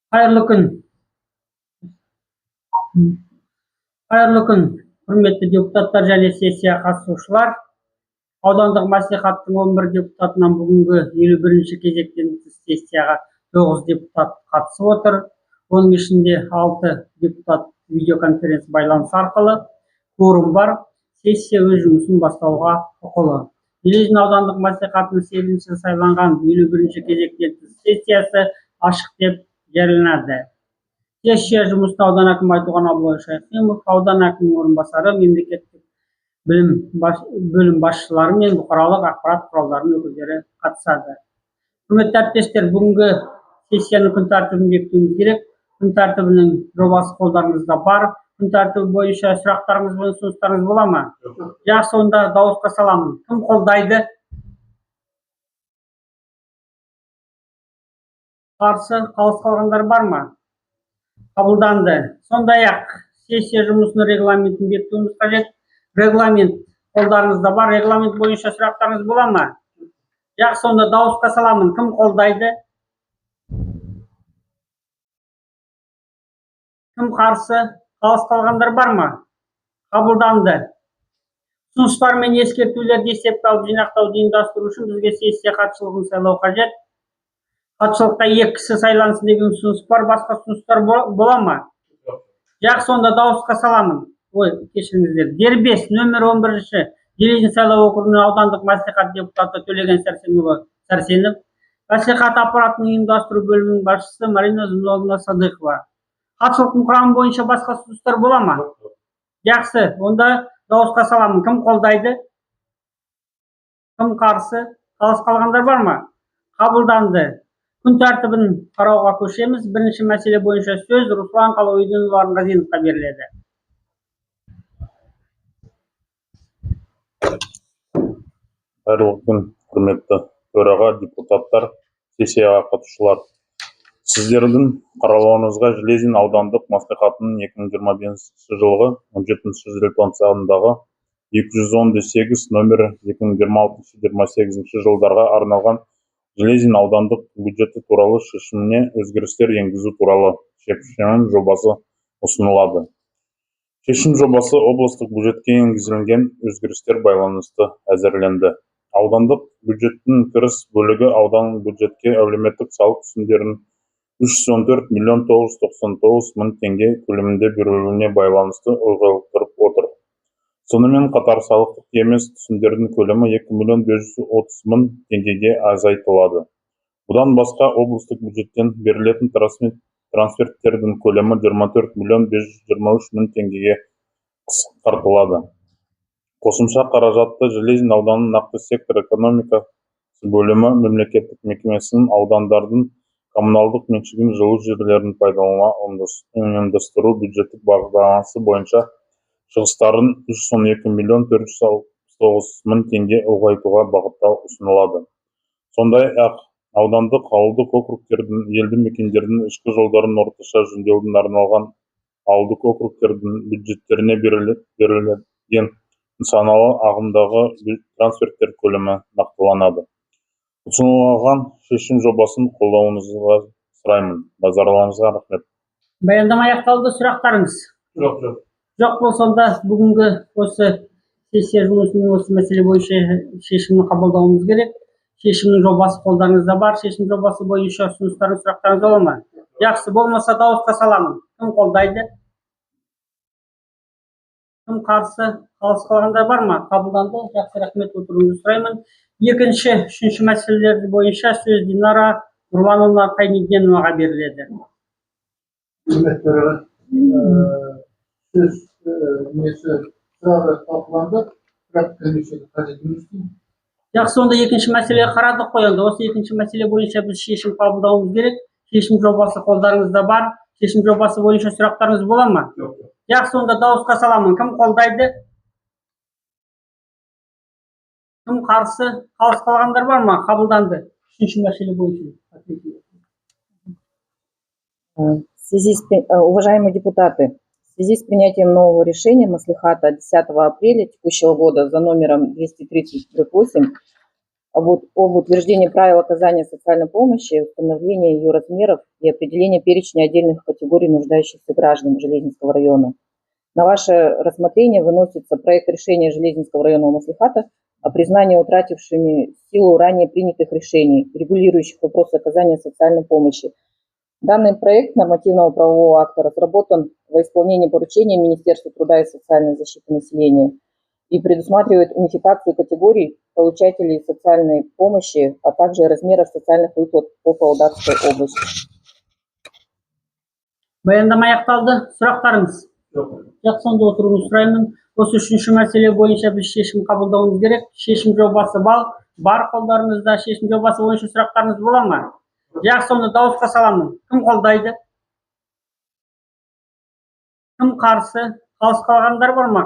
Қайырлы күн. Қайырлы күн, құрметті депутаттар және сессия қатысушылар. Аудандық мәслихаттың 11 депутатынан бүгінгі 51-ші кезектен сессияға 9 депутат қатысып отыр. Оның ішінде 6 депутат видеоконференция байланыс арқылы. Форум бар. Сессия өз жұмысын бастауға құқылы. Железин аудандық мәслихатының 8-ші сайланған 51-ші кезектен сессиясы ашық деп жарияланды. Сессия жұмысына аудан әкімі Айтуған Абылай Шайхимов, аудан әкімінің орынбасары, мемлекеттік бөлім басшылары мен бұқаралық ақпарат құралдарының өкілдері қатысады. Құрметті әріптестер, бүгінгі сессияның күн тәртібін бекітуіміз керек. Күн тәртібінің жобасы қолдарыңызда бар. Күн тәртібі бойынша сұрақтарыңыз бен ұсыныстарыңыз бола ма? Жақсы, онда дауысқа саламын. Кім қолдайды? Қарсы, қалыс қалғандар бар ма? Қабылданды. Сондай-ақ сессия жұмысының регламентін бекітуіміз қажет. Регламент қолдарыңызда бар. Регламент бойынша сұрақтарыңыз бола ма? Жақсы, онда дауысқа саламын. Кім қолдайды? Кім қарсы? Қалыс қалғандар бар ма? Қабылданды. Ұсыныстар мен ескертулерді есепке алып жинақтауды ұйымдастыру үшін бізге сессия хатшылығын сайлау қажет. Хатшылыққа 2 кісі сайлансын деген ұсыныс бар. Басқа ұсыныстар бола ма? Жақсы, онда дауысқа саламын. Кешіріңіздер. Дербес нөмір 11-ші Железин сайлау округінің аудандық мәслихат депутаты Төлеген Сәрсенов, мәслихат аппаратының ұйымдастыру бөлімінің басшысы Марина Зиновна Садықова. Хатшылықтың құрамы бойынша басқа ұсыныстар бола ма? Жақсы, онда дауысқа саламын. Кім қолдайды? Кім қарсы? Қалыс қалғандар бар ма? Қабылданды. Күн тәртібін қарауға көшеміз. Бірінші мәселе бойынша сөз Руслан Қалауиденұлы Арғазиновқа беріледі. Қайырлы күн, құрметті төраға, депутаттар, сессияға қатысушылар. Сіздердің қаралуыңызға Железин аудандық мәслихатының 2025 жылғы 17 желтоқсандағы 210-8 нөмірі 2026-28 жылдарға арналған Железин аудандық бюджеті туралы шешіміне өзгерістер енгізу туралы шешім жобасы ұсынылады. Шешім жобасы облыстық бюджетке енгізілген өзгерістер байланысты әзірленді. Аудандық бюджеттің кіріс бөлігі аудан бюджетке әлеуметтік салық түсімдерінің 314 миллион 999 мың теңге көлемінде берілуіне байланысты ұлғайтылып отыр. Сонымен қатар салықтық емес түсімдердің көлемі 2 миллион 530 мың теңгеге азайтылады. Бұдан басқа облыстық бюджеттен берілетін трансферттердің көлемі 24 миллион 523 мың теңгеге қысқартылады. Қосымша қаражатты Железин ауданының нақты сектор экономикасы бөлімі мемлекеттік мекемесінің аудандардың коммуналдық меншігін жылу жерлерін пайдалануға ұйымдастыру бюджеттік бағдарламасы бойынша шығыстарын 312 миллион 469 мың теңге ұлғайтуға бағыттау ұсынылады. Сондай-ақ аудандық ауылдық округтердің елді мекендердің ішкі жолдарын орташа жөндеудің арналған ауылдық округтердің бюджеттеріне берілген нысаналы ағымдағы трансферттер көлемі нақтыланады. Ұсынылған шешім жобасын қолдауыңызға сұраймын. Назарларыңызға рахмет. Баяндама аяқталды. Сұрақтарыңыз? Жоқ болса, сонда бүгінгі осы сессия жұмысының осы мәселе бойынша шешімін қабылдауымыз керек. Шешімнің жобасы қолдарыңызда бар. Шешім жобасы бойынша ұсыныстарыңыз, сұрақтарыңыз бола ма? Жақсы, болмаса дауысқа саламын. Кім қолдайды? Кім қарсы? Қалыс қалғандар бар ма? Қабылданды. Жақсы, рахмет, отыруыңызды сұраймын. Екінші, үшінші мәселелер бойынша сөз Динара Нұрлановна Қайниденоваға беріледі. Сөз несі сұрағы талқыланды, бірақ комиссияда қажет емес деймін. Жақсы, онда екінші мәселеге қарадық қой. Осы екінші мәселе бойынша біз шешім қабылдауымыз керек. Шешім жобасы қолдарыңызда бар. Шешім жобасы бойынша сұрақтарыңыз бола ма? Жақсы, онда дауысқа саламын. Кім қолдайды? Кім қарсы? Қалыс қалғандар бар ма? Қабылданды. Үшінші мәселе бойынша. Уважаемые депутаты, в связи с принятием нового решения Маслихата 10 апреля текущего года за номером 238 об утверждении правил оказания социальной помощи, установления ее размеров и определения перечня отдельных категорий нуждающихся граждан Железинского района. На ваше рассмотрение выносится проект решения Железинского районного маслихата о признании утратившими силу ранее принятых решений, регулирующих вопросы оказания социальной помощи. Данный проект нормативного правового акта разработан во исполнении поручения Министерства труда и социальной защиты населения и предусматривает унификацию категорий получателей социальной помощи, а также размеров социальных выплат по Павлодарской области. Баяндама аяқталды. Сұрақтарыңыз? Жақсы, сонда отыруыңызды сұраймын. Осы үшінші мәселе бойынша біз шешім қабылдауымыз керек. Шешім жобасы бар қолдарыңызда. Шешім жобасы бойынша сұрақтарыңыз бола ма? Жақсы, сонда дауысқа саламын. Кім қолдайды? Кім қарсы? Қалыс қалғандар бар ма?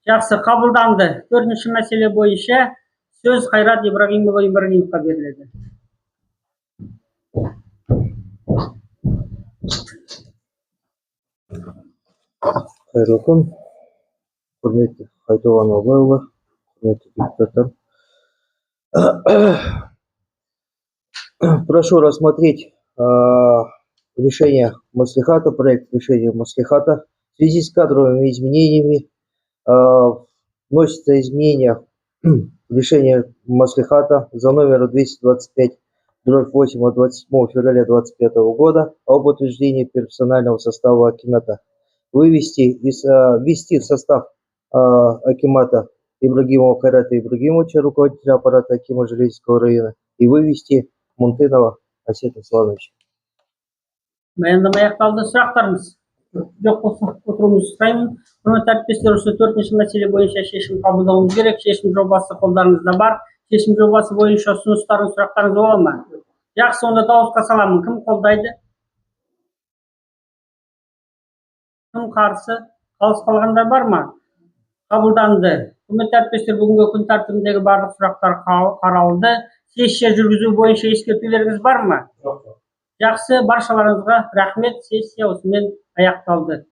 Жақсы, қабылданды. Төртінші мәселе бойынша сөз Қайрат Ибрагимұлы Ибрагимовқа беріледі. Қайырлы күн, құрметті Айтолған Абайұлы, құрметті депутаттар. Прошу рассмотреть решение Маслихата, проект решения Маслихата. В связи с кадровыми изменениями вносится изменение в решение Маслихата за номером 225/8 от 27 февраля 2025 года об утверждении персонального состава акимата. Ввести в состав акимата Ибрагимова Кайрата Ибрагимовича, руководителя аппарата акима Железинского района, и вывести Мунтынова Асета Славовича. Баяндама аяқталды. Сұрақтарыңыз? Жоқ болса, отыруыңызды сұраймын. Құрметті әріптестер, осы төртінші мәселе бойынша шешім қабылдауымыз керек. Шешім жобасы қолдарыңызда бар. Шешім жобасы бойынша ұсыныстарыңыз, сұрақтарыңыз бола ма? Жақсы, онда дауысқа саламын. Кім қолдайды? Кім қарсы? Қалыс қалғандар бар ма? Қабылданды. Құрметті әріптестер, бүгінгі күн тәртібіндегі барлық сұрақтар қаралды. Сессия жүргізу бойынша ескертулеріңіз бар ма? Жақсы, баршаларыңызға рахмет. Сессия осымен аяқталды.